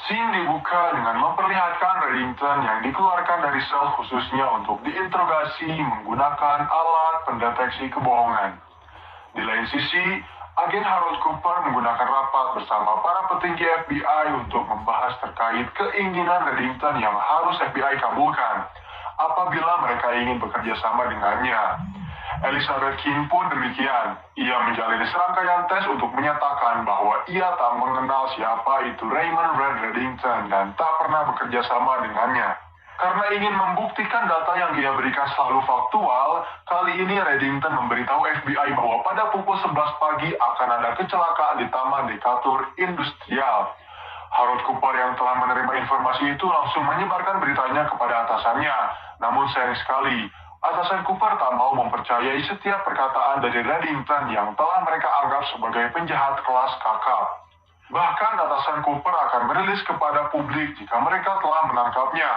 Scene dibuka dengan memperlihatkan Reddington yang dikeluarkan dari sel khususnya untuk diinterogasi menggunakan alat pendeteksi kebohongan. Di lain sisi, agen Harold Cooper menggunakan rapat bersama para petinggi FBI untuk membahas terkait keinginan Reddington yang harus FBI kabulkan apabila mereka ingin bekerja sama dengannya. Elizabeth King pun demikian. Ia menjalani serangkaian tes untuk menyatakan bahwa ia tak mengenal siapa itu Raymond Red Reddington dan tak pernah bekerja sama dengannya. Karena ingin membuktikan data yang ia berikan selalu faktual, kali ini Reddington memberitahu FBI bahwa pada pukul 11 pagi akan ada kecelakaan di Taman Decatur Industrial. Harold Cooper yang telah menerima informasi itu langsung menyebarkan beritanya kepada atasannya. Namun sayang sekali, atasan Cooper tak mau mempercayai setiap perkataan dari Reddington yang telah mereka anggap sebagai penjahat kelas kakap. Bahkan atasan Cooper akan merilis kepada publik jika mereka telah menangkapnya.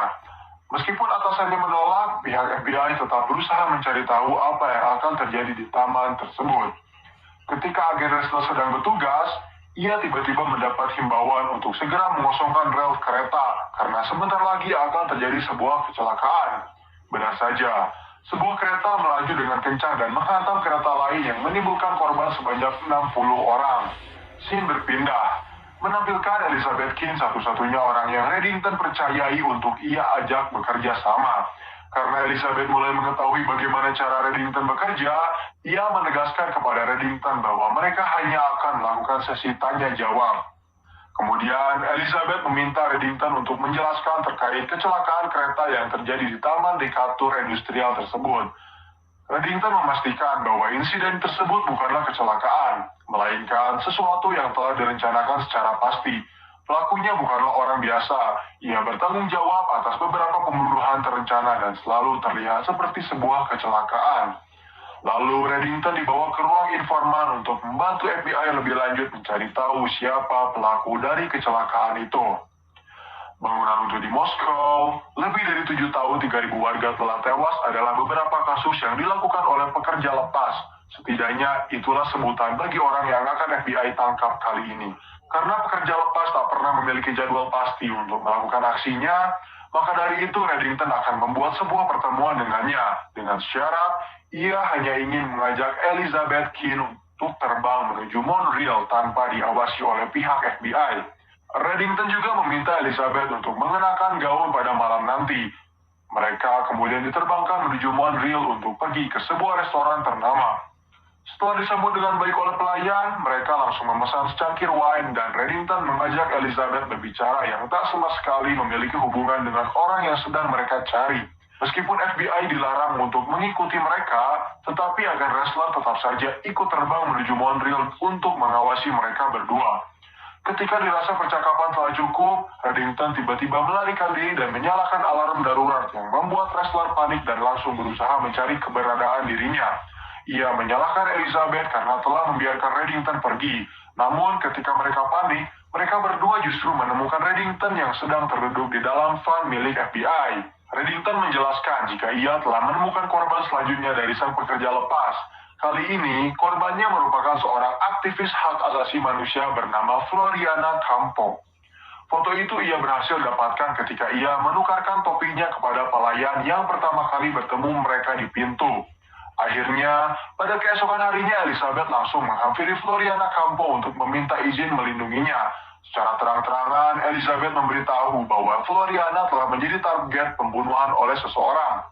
Meskipun atasannya menolak, pihak FBI tetap berusaha mencari tahu apa yang akan terjadi di taman tersebut. Ketika agen Ressler sedang bertugas, ia tiba-tiba mendapat himbauan untuk segera mengosongkan rel kereta karena sebentar lagi akan terjadi sebuah kecelakaan. Benar saja, sebuah kereta melaju dengan kencang dan menghantam kereta lain yang menimbulkan korban sebanyak 60 orang. Scene berpindah, menampilkan Elizabeth King satu-satunya orang yang Reddington percayai untuk ia ajak bekerja sama. Karena Elizabeth mulai mengetahui bagaimana cara Reddington bekerja, ia menegaskan kepada Reddington bahwa mereka hanya akan melakukan sesi tanya jawab. Kemudian, Elizabeth meminta Reddington untuk menjelaskan terkait kecelakaan kereta yang terjadi di Taman Decatur Industrial tersebut. Reddington memastikan bahwa insiden tersebut bukanlah kecelakaan, melainkan sesuatu yang telah direncanakan secara pasti. Pelakunya bukanlah orang biasa. Ia bertanggung jawab atas beberapa pembunuhan terencana dan selalu terlihat seperti sebuah kecelakaan. Lalu Reddington dibawa ke ruang informan untuk membantu FBI lebih lanjut mencari tahu siapa pelaku dari kecelakaan itu. Bangunan untuk di Moskow, lebih dari 7 tahun 3.000 warga telah tewas adalah beberapa kasus yang dilakukan oleh pekerja lepas. Setidaknya itulah sebutan bagi orang yang akan FBI tangkap kali ini. Karena pekerja lepas tak pernah memiliki jadwal pasti untuk melakukan aksinya, maka dari itu Reddington akan membuat sebuah pertemuan dengannya. Dengan syarat, ia hanya ingin mengajak Elizabeth King untuk terbang menuju Montreal tanpa diawasi oleh pihak FBI. Reddington juga meminta Elizabeth untuk mengenakan gaun pada malam nanti. Mereka kemudian diterbangkan menuju Montreal untuk pergi ke sebuah restoran ternama. Setelah disambut dengan baik oleh pelayan, mereka langsung memesan secangkir wine dan Reddington mengajak Elizabeth berbicara yang tak sama sekali memiliki hubungan dengan orang yang sedang mereka cari. Meskipun FBI dilarang untuk mengikuti mereka, tetapi agen Ressler tetap saja ikut terbang menuju Montreal untuk mengawasi mereka berdua. Ketika dirasa percakapan telah cukup, Reddington tiba-tiba melarikan diri dan menyalakan alarm darurat yang membuat Ressler panik dan langsung berusaha mencari keberadaan dirinya. Ia menyalahkan Elizabeth karena telah membiarkan Reddington pergi. Namun ketika mereka panik, mereka berdua justru menemukan Reddington yang sedang terduduk di dalam van milik FBI. Reddington menjelaskan jika ia telah menemukan korban selanjutnya dari sang pekerja lepas. Kali ini, korbannya merupakan seorang aktivis hak asasi manusia bernama Floriana Campo. Foto itu ia berhasil dapatkan ketika ia menukarkan topinya kepada pelayan yang pertama kali bertemu mereka di pintu. Akhirnya, pada keesokan harinya Elizabeth langsung menghampiri Floriana Campo untuk meminta izin melindunginya. Secara terang-terangan, Elizabeth memberitahu bahwa Floriana telah menjadi target pembunuhan oleh seseorang.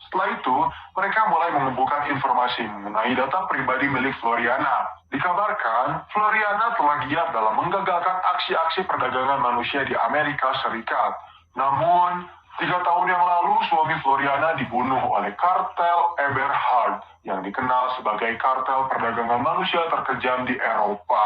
Setelah itu, mereka mulai mengumpulkan informasi mengenai data pribadi milik Floriana. Dikabarkan, Floriana telah giat dalam menggagalkan aksi-aksi perdagangan manusia di Amerika Serikat. Namun, 3 tahun yang lalu, suami Floriana dibunuh oleh kartel Eberhard yang dikenal sebagai kartel perdagangan manusia terkejam di Eropa.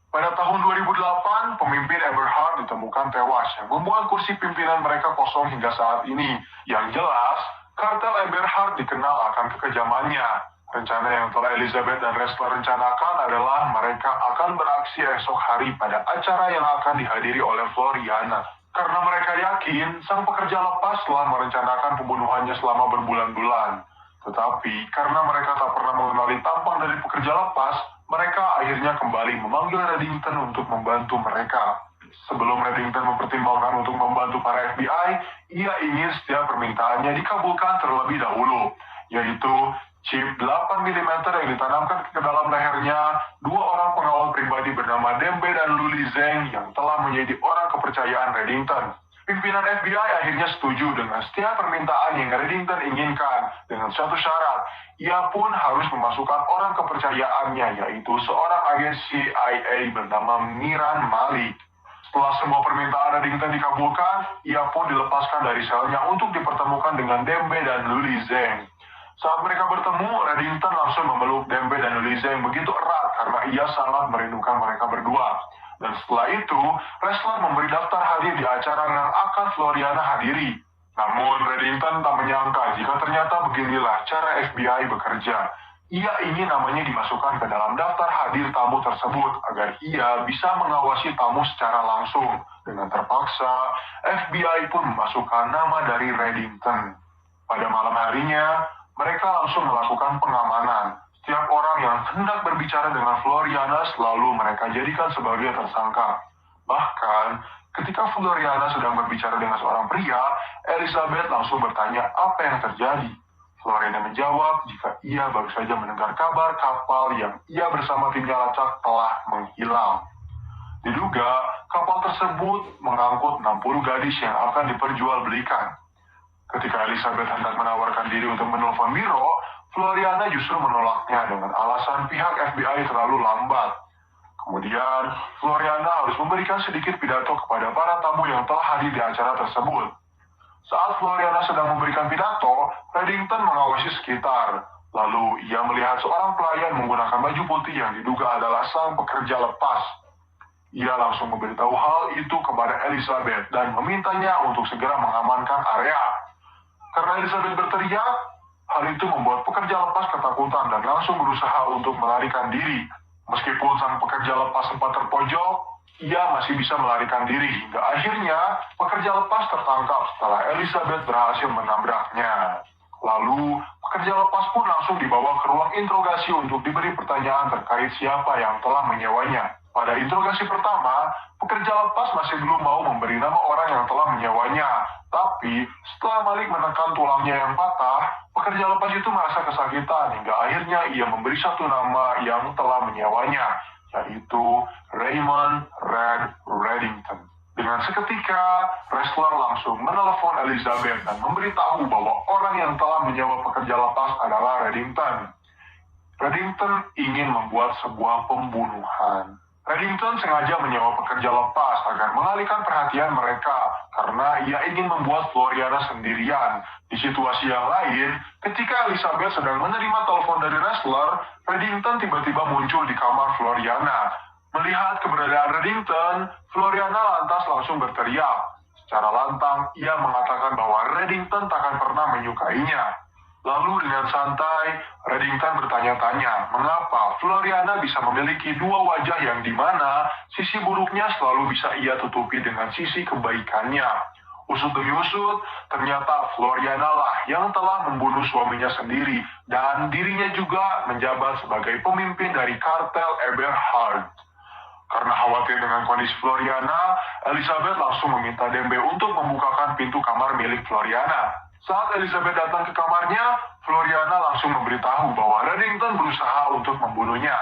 Pada tahun 2008, pemimpin Eberhard ditemukan tewas yang membuat kursi pimpinan mereka kosong hingga saat ini. Yang jelas, kartel Eberhard dikenal akan kekejamannya. Rencana yang telah Elizabeth dan Ressler rencanakan adalah mereka akan beraksi esok hari pada acara yang akan dihadiri oleh Floriana. Karena mereka yakin sang pekerja lepas telah merencanakan pembunuhannya selama berbulan-bulan. Tetapi karena mereka tak pernah mengenali tampang dari pekerja lepas, mereka akhirnya kembali memanggil Reddington untuk membantu mereka. Sebelum Reddington mempertimbangkan untuk membantu para FBI, ia ingin setiap permintaannya dikabulkan terlebih dahulu, yaitu chip 8 mm yang ditanamkan ke dalam lehernya dua orang pengawal pribadi bernama Dembe dan Luli Zeng yang telah menjadi orang kepercayaan Reddington. Pimpinan FBI akhirnya setuju dengan setiap permintaan yang Reddington inginkan dengan satu syarat. Ia pun harus memasukkan orang kepercayaannya, yaitu seorang agen CIA bernama Miran Malik. Setelah semua permintaan Reddington dikabulkan, ia pun dilepaskan dari selnya untuk dipertemukan dengan Dembe dan Luli Zeng. Saat mereka bertemu, Reddington langsung memeluk Dembe dan Luli Zeng begitu erat karena ia sangat merindukan mereka berdua. Dan setelah itu, Ressler memberi daftar hadir di acara yang akan Floriana hadiri. Namun, Reddington tak menyangka jika ternyata beginilah cara FBI bekerja. Ia ingin namanya dimasukkan ke dalam daftar hadir tamu tersebut agar ia bisa mengawasi tamu secara langsung. Dengan terpaksa, FBI pun memasukkan nama dari Reddington. Pada malam harinya, mereka langsung melakukan pengamanan. Setiap orang yang hendak berbicara dengan Floriana selalu mereka jadikan sebagai tersangka. Bahkan, ketika Floriana sedang berbicara dengan seorang pria, Elizabeth langsung bertanya apa yang terjadi. Floriana menjawab jika ia baru saja mendengar kabar kapal yang ia bersama timnya lacak telah menghilang. Diduga, kapal tersebut mengangkut 60 gadis yang akan diperjualbelikan. Ketika Elizabeth hendak menawarkan diri untuk menelpon biro, Floriana justru menolaknya dengan alasan pihak FBI terlalu lambat. Kemudian, Floriana harus memberikan sedikit pidato kepada para tamu yang telah hadir di acara tersebut. Saat Floriana sedang memberikan pidato, Reddington mengawasi sekitar. Lalu, ia melihat seorang pelayan menggunakan baju putih yang diduga adalah sang pekerja lepas. Ia langsung memberitahu hal itu kepada Elizabeth dan memintanya untuk segera mengamankan area. Karena Elizabeth berteriak, hal itu membuat pekerja lepas ketakutan dan langsung berusaha untuk melarikan diri. Meskipun sang pekerja lepas sempat terpojok, ia masih bisa melarikan diri hingga akhirnya pekerja lepas tertangkap setelah Elizabeth berhasil menabraknya. Lalu, pekerja lepas pun langsung dibawa ke ruang interogasi untuk diberi pertanyaan terkait siapa yang telah menyewanya. Pada interogasi pertama, pekerja lepas masih belum mau memberi nama orang yang telah menyewanya. Tapi, setelah Malik menekan tulangnya yang patah, pekerja lepas itu merasa kesakitan hingga akhirnya ia memberi satu nama yang telah menyewanya, yaitu Raymond Red Reddington. Dengan seketika, Ressler langsung menelepon Elizabeth dan memberitahu bahwa orang yang telah menyewa pekerja lepas adalah Reddington. Reddington ingin membuat sebuah pembunuhan. Reddington sengaja menyewa pekerja lepas agar mengalihkan perhatian mereka karena ia ingin membuat Floriana sendirian. Di situasi yang lain, ketika Elizabeth sedang menerima telepon dari Ressler, Reddington tiba-tiba muncul di kamar Floriana. Melihat keberadaan Reddington, Floriana lantas langsung berteriak. Secara lantang, ia mengatakan bahwa Reddington takkan pernah menyukainya. Lalu dengan santai, Reddington bertanya-tanya mengapa Floriana bisa memiliki dua wajah yang dimana sisi buruknya selalu bisa ia tutupi dengan sisi kebaikannya. Usut demi usut, ternyata Floriana lah yang telah membunuh suaminya sendiri dan dirinya juga menjabat sebagai pemimpin dari kartel Eberhard. Karena khawatir dengan kondisi Floriana, Elizabeth langsung meminta Dembe untuk membukakan pintu kamar milik Floriana. Saat Elizabeth datang ke kamarnya, Floriana langsung memberitahu bahwa Reddington berusaha untuk membunuhnya.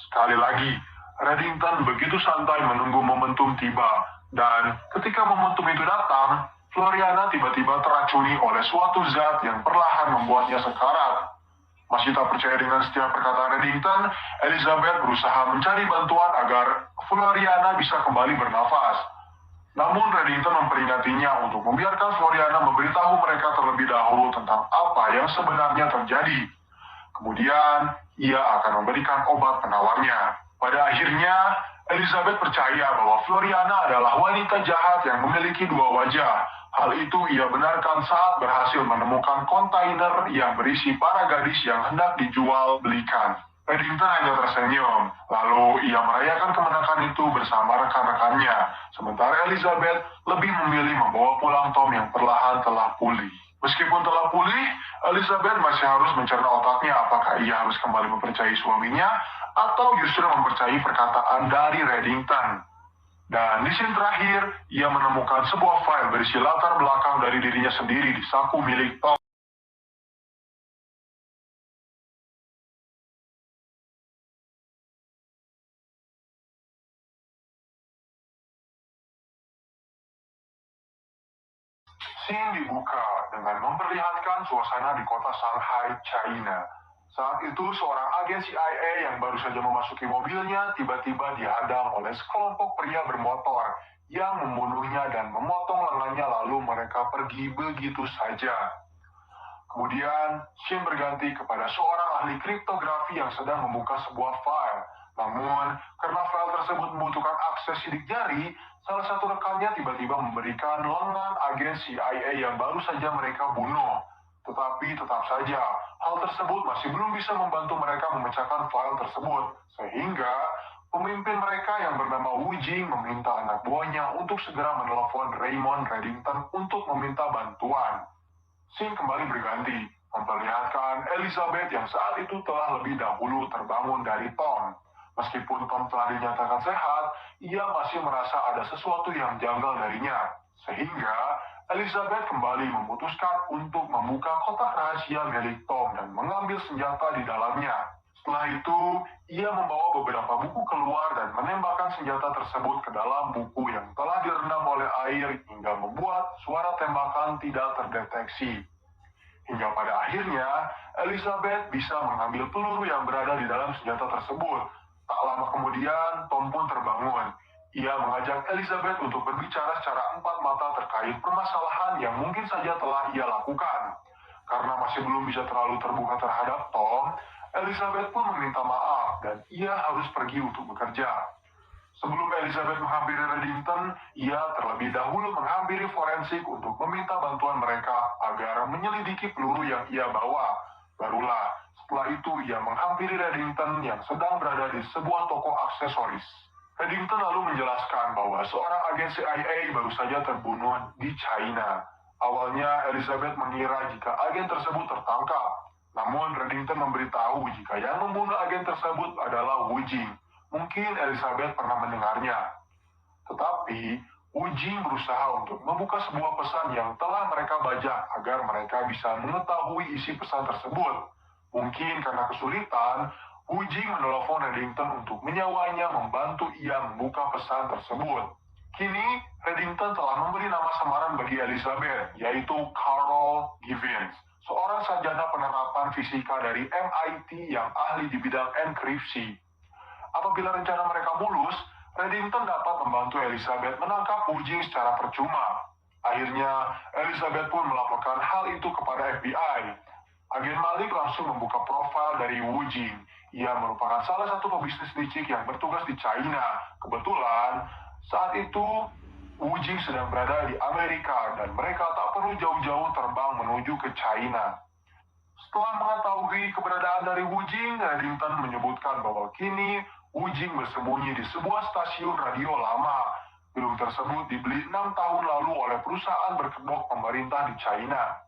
Sekali lagi, Reddington begitu santai menunggu momentum tiba. Dan ketika momentum itu datang, Floriana tiba-tiba teracuni oleh suatu zat yang perlahan membuatnya sekarat. Masih tak percaya dengan setiap perkataan Reddington, Elizabeth berusaha mencari bantuan agar Floriana bisa kembali bernafas. Namun Reddington memperingatinya untuk membiarkan Floriana memberitahu mereka terlebih dahulu tentang apa yang sebenarnya terjadi. Kemudian, ia akan memberikan obat penawarnya. Pada akhirnya, Elizabeth percaya bahwa Floriana adalah wanita jahat yang memiliki dua wajah. Hal itu ia benarkan saat berhasil menemukan kontainer yang berisi para gadis yang hendak dijual belikan. Reddington hanya tersenyum, lalu ia merayakan kemenangan itu bersama rekan-rekannya. Sementara Elizabeth lebih memilih membawa pulang Tom yang perlahan telah pulih. Meskipun telah pulih, Elizabeth masih harus mencerna otaknya apakah ia harus kembali mempercayai suaminya atau justru mempercayai perkataan dari Reddington. Dan di scene terakhir, ia menemukan sebuah file berisi latar belakang dari dirinya sendiri di saku milik Tom. Scene dibuka dengan memperlihatkan suasana di kota Shanghai, China. Saat itu, seorang agen CIA yang baru saja memasuki mobilnya tiba-tiba dihadang oleh sekelompok pria bermotor yang membunuhnya dan memotong lengannya lalu mereka pergi begitu saja. Kemudian, scene berganti kepada seorang ahli kriptografi yang sedang membuka sebuah file. Namun, karena file tersebut membutuhkan akses sidik jari, salah satu rekannya tiba-tiba memberikan lengan agen CIA yang baru saja mereka bunuh. Tetapi tetap saja, hal tersebut masih belum bisa membantu mereka memecahkan file tersebut. Sehingga, pemimpin mereka yang bernama Wu Jing meminta anak buahnya untuk segera menelepon Raymond Reddington untuk meminta bantuan. Scene kembali berganti, memperlihatkan Elizabeth yang saat itu telah lebih dahulu terbangun dari Tom. Meskipun Tom telah dinyatakan sehat, ia masih merasa ada sesuatu yang janggal darinya. Sehingga Elizabeth kembali memutuskan untuk membuka kotak rahasia milik Tom dan mengambil senjata di dalamnya. Setelah itu, ia membawa beberapa buku keluar dan menembakkan senjata tersebut ke dalam buku yang telah direndam oleh air hingga membuat suara tembakan tidak terdeteksi. Hingga pada akhirnya, Elizabeth bisa mengambil peluru yang berada di dalam senjata tersebut. Tak lama kemudian, Tom pun terbangun. Ia mengajak Elizabeth untuk berbicara secara empat mata terkait permasalahan yang mungkin saja telah ia lakukan. Karena masih belum bisa terlalu terbuka terhadap Tom, Elizabeth pun meminta maaf dan ia harus pergi untuk bekerja. Sebelum Elizabeth menghampiri Reddington, ia terlebih dahulu menghampiri forensik untuk meminta bantuan mereka agar menyelidiki peluru yang ia bawa. Barulah, setelah itu ia menghampiri Reddington yang sedang berada di sebuah toko aksesoris. Reddington lalu menjelaskan bahwa seorang agen CIA baru saja terbunuh di China. Awalnya Elizabeth mengira jika agen tersebut tertangkap. Namun Reddington memberitahu jika yang membunuh agen tersebut adalah Wu Jing. Mungkin Elizabeth pernah mendengarnya. Tetapi, Wu Jing berusaha untuk membuka sebuah pesan yang telah mereka bajak agar mereka bisa mengetahui isi pesan tersebut. Mungkin karena kesulitan, Wu Jing menelepon Reddington untuk menyawanya membantu ia membuka pesan tersebut. Kini, Reddington telah memberi nama samaran bagi Elizabeth, yaitu Carol Givens, seorang sarjana penerapan fisika dari MIT yang ahli di bidang enkripsi. Apabila rencana mereka mulus, Reddington dapat membantu Elizabeth menangkap Wu Jing secara percuma. Akhirnya, Elizabeth pun melaporkan hal itu kepada FBI. Agen Malik langsung membuka profil dari Wu Jing. Ia merupakan salah satu pebisnis licik yang bertugas di China. Kebetulan, saat itu Wu Jing sedang berada di Amerika dan mereka tak perlu jauh-jauh terbang menuju ke China. Setelah mengetahui keberadaan dari Wu Jing, Reddington menyebutkan bahwa kini Wu Jing bersembunyi di sebuah stasiun radio lama. Gedung tersebut dibeli 6 tahun lalu oleh perusahaan berkedok pemerintah di China.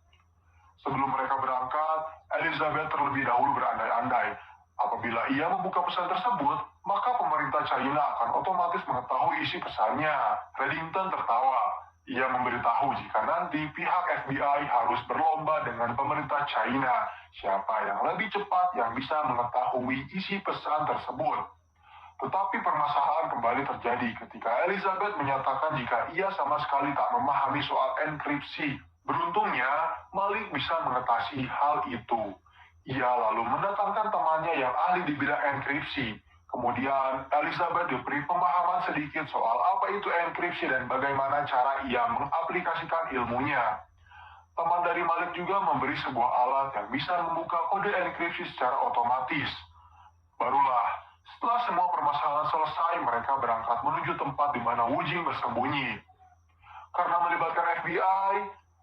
Sebelum mereka berangkat, Elizabeth terlebih dahulu berandai-andai. Apabila ia membuka pesan tersebut, maka pemerintah China akan otomatis mengetahui isi pesannya. Reddington tertawa. Ia memberitahu jika nanti pihak FBI harus berlomba dengan pemerintah China. Siapa yang lebih cepat yang bisa mengetahui isi pesan tersebut. Tetapi permasalahan kembali terjadi ketika Elizabeth menyatakan jika ia sama sekali tak memahami soal enkripsi. Beruntungnya, Malik bisa mengatasi hal itu. Ia lalu mendatangkan temannya yang ahli di bidang enkripsi. Kemudian, Elizabeth diberi pemahaman sedikit soal apa itu enkripsi dan bagaimana cara ia mengaplikasikan ilmunya. Teman dari Malik juga memberi sebuah alat yang bisa membuka kode enkripsi secara otomatis. Barulah, setelah semua permasalahan selesai, mereka berangkat menuju tempat di mana Wu Jing bersembunyi. Karena melibatkan FBI,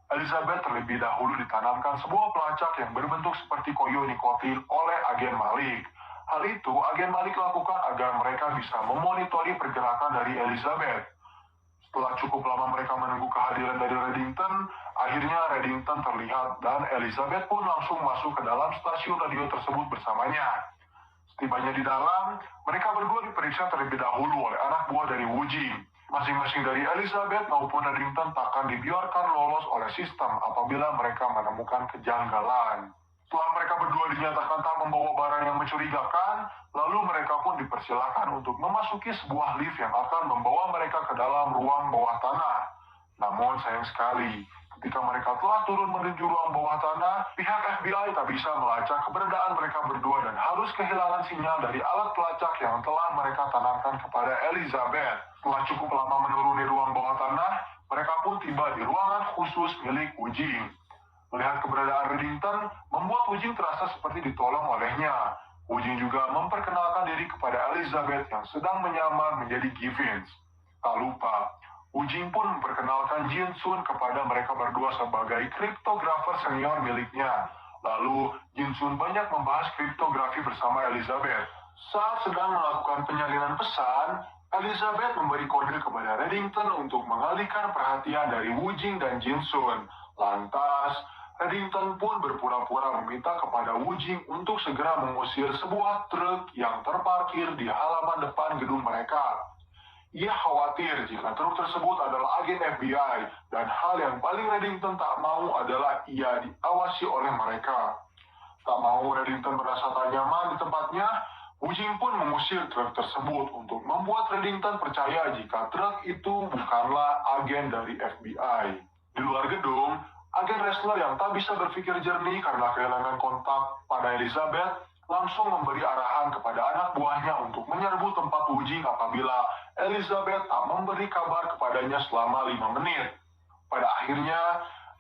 Elizabeth terlebih dahulu ditanamkan sebuah pelacak yang berbentuk seperti koyo nikotin oleh agen Malik. Hal itu agen Malik lakukan agar mereka bisa memonitori pergerakan dari Elizabeth. Setelah cukup lama mereka menunggu kehadiran dari Reddington, akhirnya Reddington terlihat dan Elizabeth pun langsung masuk ke dalam stasiun radio tersebut bersamanya. Setibanya di dalam, mereka berdua diperiksa terlebih dahulu oleh anak buah dari Wu Jing. Masing-masing dari Elizabeth maupun Reddington takkan dibiarkan lolos oleh sistem apabila mereka menemukan kejanggalan. Setelah mereka berdua dinyatakan tak membawa barang yang mencurigakan, lalu mereka pun dipersilakan untuk memasuki sebuah lift yang akan membawa mereka ke dalam ruang bawah tanah. Namun sayang sekali, ketika mereka telah turun menuju ruang bawah tanah, pihak FBI tak bisa melacak keberadaan mereka berdua dan harus kehilangan sinyal dari alat pelacak yang telah mereka tanamkan kepada Elizabeth. Setelah cukup lama menuruni ruang bawah tanah, mereka pun tiba di ruangan khusus milik Wujing. Melihat keberadaan Reddington membuat Wujing terasa seperti ditolong olehnya. Wujing juga memperkenalkan diri kepada Elizabeth yang sedang menyamar menjadi Givens. Tak lupa, Wujing pun memperkenalkan Jin Sun kepada mereka berdua sebagai kriptografer senior miliknya. Lalu, Jin Sun banyak membahas kriptografi bersama Elizabeth. Saat sedang melakukan penyalinan pesan, Elizabeth memberi kode kepada Reddington untuk mengalihkan perhatian dari Wujing dan Jin Sun. Lantas, Reddington pun berpura-pura meminta kepada Wujing untuk segera mengusir sebuah truk yang terparkir di halaman depan gedung mereka. Ia khawatir jika truk tersebut adalah agen FBI, dan hal yang paling Reddington tak mau adalah ia diawasi oleh mereka. Tak mau Reddington merasa tak nyaman di tempatnya, Wujing pun mengusir truk tersebut untuk membuat Reddington percaya jika truk itu bukanlah agen dari FBI. Di luar gedung, agen wrestler yang tak bisa berpikir jernih karena kehilangan kontak pada Elizabeth langsung memberi arahan kepada anak buahnya untuk menyerbu tempat Wujing apabila Elizabeth tak memberi kabar kepadanya selama 5 menit. Pada akhirnya,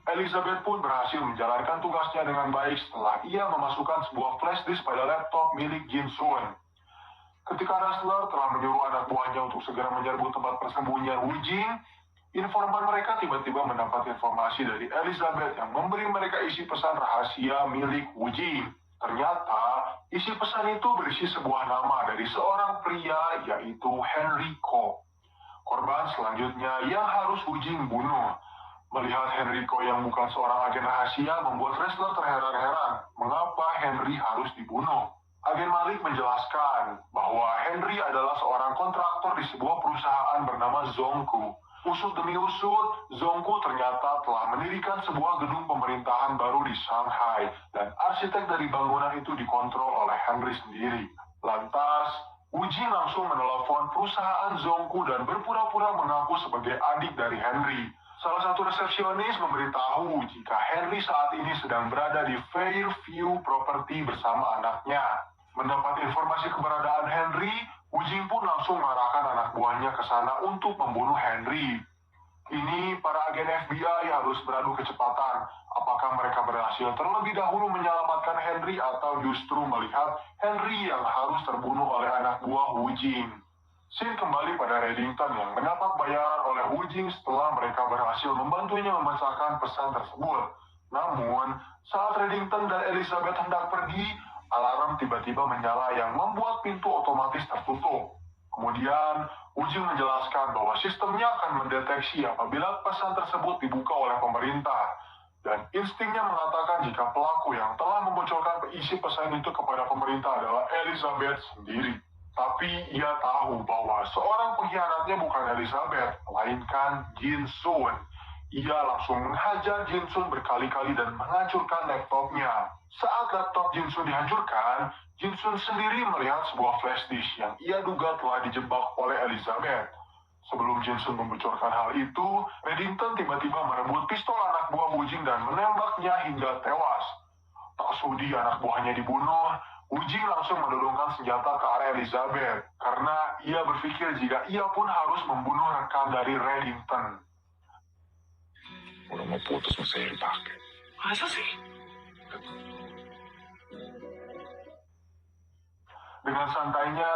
Elizabeth pun berhasil menjalankan tugasnya dengan baik setelah ia memasukkan sebuah flash disk pada laptop milik Jin Sun. Ketika wrestler telah menyuruh anak buahnya untuk segera menyerbu tempat persembunyian Wujing, informan mereka tiba-tiba mendapat informasi dari Elizabeth yang memberi mereka isi pesan rahasia milik Wujing. Ternyata, isi pesan itu berisi sebuah nama dari seorang pria yaitu Henry Ko. Korban selanjutnya yang harus Wujing bunuh. Melihat Henry Ko yang bukan seorang agen rahasia membuat wrestler terheran-heran mengapa Henry harus dibunuh. Agen Malik menjelaskan bahwa Henry adalah seorang kontraktor di sebuah perusahaan bernama Zongku. Usut demi usut, Zongku ternyata telah mendirikan sebuah gedung pemerintahan baru di Shanghai dan arsitek dari bangunan itu dikontrol oleh Henry sendiri. Lantas, Wujing langsung menelepon perusahaan Zongku dan berpura-pura mengaku sebagai adik dari Henry. Salah satu resepsionis memberitahu jika Henry saat ini sedang berada di Fairview Property bersama anaknya. Mendapat informasi keberadaan Henry, Wujing pun langsung mengarahkan anak buahnya ke sana untuk membunuh Henry. Kini, para agen FBI harus beradu kecepatan. Apakah mereka berhasil terlebih dahulu menyelamatkan Henry atau justru melihat Henry yang harus terbunuh oleh anak buah Wujing? Scene kembali pada Reddington yang mendapat bayaran oleh Wujing setelah mereka berhasil membantunya memecahkan pesan tersebut. Namun, saat Reddington dan Elizabeth hendak pergi, alarm tiba-tiba menyala yang membuat pintu otomatis tertutup. Kemudian, Wujing menjelaskan bahwa sistemnya akan mendeteksi apabila pesan tersebut dibuka oleh pemerintah. Dan instingnya mengatakan jika pelaku yang telah membocorkan isi pesan itu kepada pemerintah adalah Elizabeth sendiri. Tapi ia tahu bahwa seorang pengkhianatnya bukan Elizabeth, melainkan Jin Sun. Ia langsung menghajar Jin Sun berkali-kali dan menghancurkan laptopnya. Saat laptop Jin Sun dihancurkan, Jin Sun sendiri melihat sebuah flash disk yang ia duga telah dijebak oleh Elizabeth. Sebelum Jin Sun membocorkan hal itu, Reddington tiba-tiba merebut pistol anak buah Wujing dan menembaknya hingga tewas. Tak sudi anak buahnya dibunuh, Wujing langsung mendorongkan senjata ke arah Elizabeth karena ia berpikir jika ia pun harus membunuh rekan dari Reddington. Udah mau putus masih dipakai. Masa sih? Dengan santainya,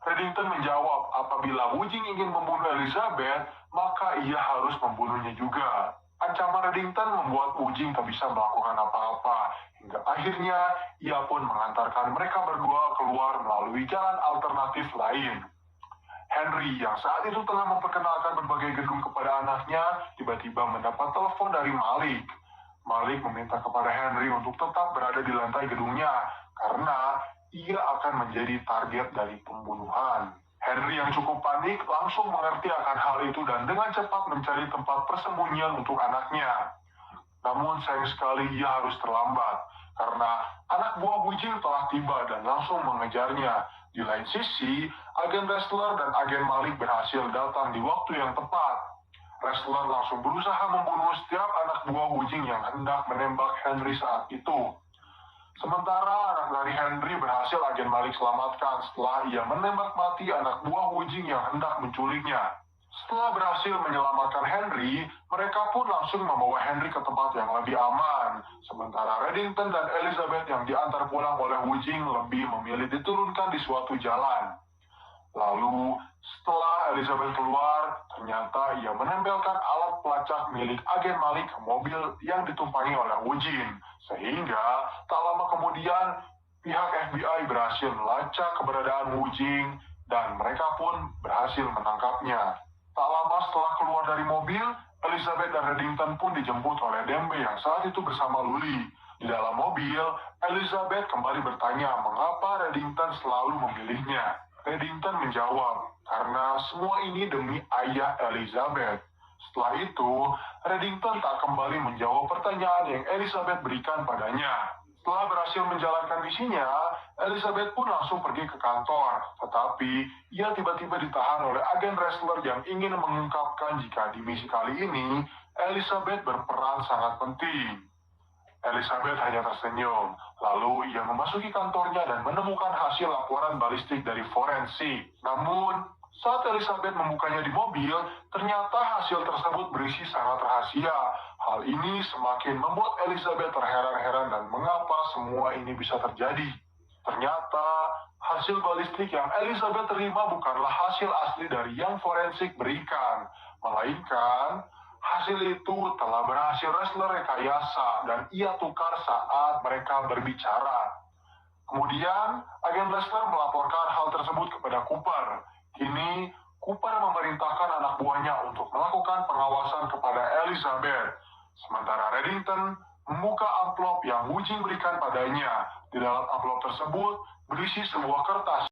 Reddington menjawab apabila Wujing ingin membunuh Elizabeth, maka ia harus membunuhnya juga. Ancaman Reddington membuat Wujing tak bisa melakukan apa-apa, hingga akhirnya ia pun mengantarkan mereka berdua keluar melalui jalan alternatif lain. Henry yang saat itu tengah memperkenalkan berbagai gedung kepada anaknya, tiba-tiba mendapat telepon dari Malik. Malik meminta kepada Henry untuk tetap berada di lantai gedungnya, karena ia akan menjadi target dari pembunuhan. Henry yang cukup panik langsung mengerti akan hal itu dan dengan cepat mencari tempat persembunyian untuk anaknya. Namun sayang sekali ia harus terlambat, karena anak buah Wujing telah tiba dan langsung mengejarnya. Di lain sisi, agen Ressler dan agen Malik berhasil datang di waktu yang tepat. Ressler langsung berusaha membunuh setiap anak buah Wujing yang hendak menembak Henry saat itu. Sementara anak dari Henry berhasil agen Malik selamatkan setelah ia menembak mati anak buah Wujing yang hendak menculiknya. Setelah berhasil menyelamatkan Henry, mereka pun langsung membawa Henry ke tempat yang lebih aman. Sementara Reddington dan Elizabeth yang diantar pulang oleh Wujing lebih memilih diturunkan di suatu jalan. Lalu, setelah Elizabeth keluar, ternyata ia menempelkan alat pelacak milik agen Malik ke mobil yang ditumpangi oleh Wujing. Sehingga, tak lama kemudian, pihak FBI berhasil melacak keberadaan Wujing dan mereka pun berhasil menangkapnya. Tak lama setelah keluar dari mobil, Elizabeth dan Reddington pun dijemput oleh Dembe yang saat itu bersama Luli. Di dalam mobil, Elizabeth kembali bertanya mengapa Reddington selalu memilihnya. Reddington menjawab, karena semua ini demi ayah Elizabeth. Setelah itu, Reddington tak kembali menjawab pertanyaan yang Elizabeth berikan padanya. Setelah berhasil menjalankan misinya, Elizabeth pun langsung pergi ke kantor. Tetapi, ia tiba-tiba ditahan oleh agen Ressler yang ingin mengungkapkan jika di misi kali ini, Elizabeth berperan sangat penting. Elizabeth hanya tersenyum, lalu ia memasuki kantornya dan menemukan hasil laporan balistik dari forensik. Namun, saat Elizabeth membukanya di mobil, ternyata hasil tersebut berisi sangat rahasia. Hal ini semakin membuat Elizabeth terheran-heran dan mengapa semua ini bisa terjadi. Ternyata, hasil balistik yang Elizabeth terima bukanlah hasil asli dari yang forensik berikan, melainkan hasil itu telah berhasil Ressler rekayasa dan ia tukar saat mereka berbicara. Kemudian, agen Ressler melaporkan hal tersebut kepada Cooper. Kini, Cooper memerintahkan anak buahnya untuk melakukan pengawasan kepada Elizabeth. Sementara Reddington membuka amplop yang Wujing berikan padanya. Di dalam amplop tersebut berisi sebuah kertas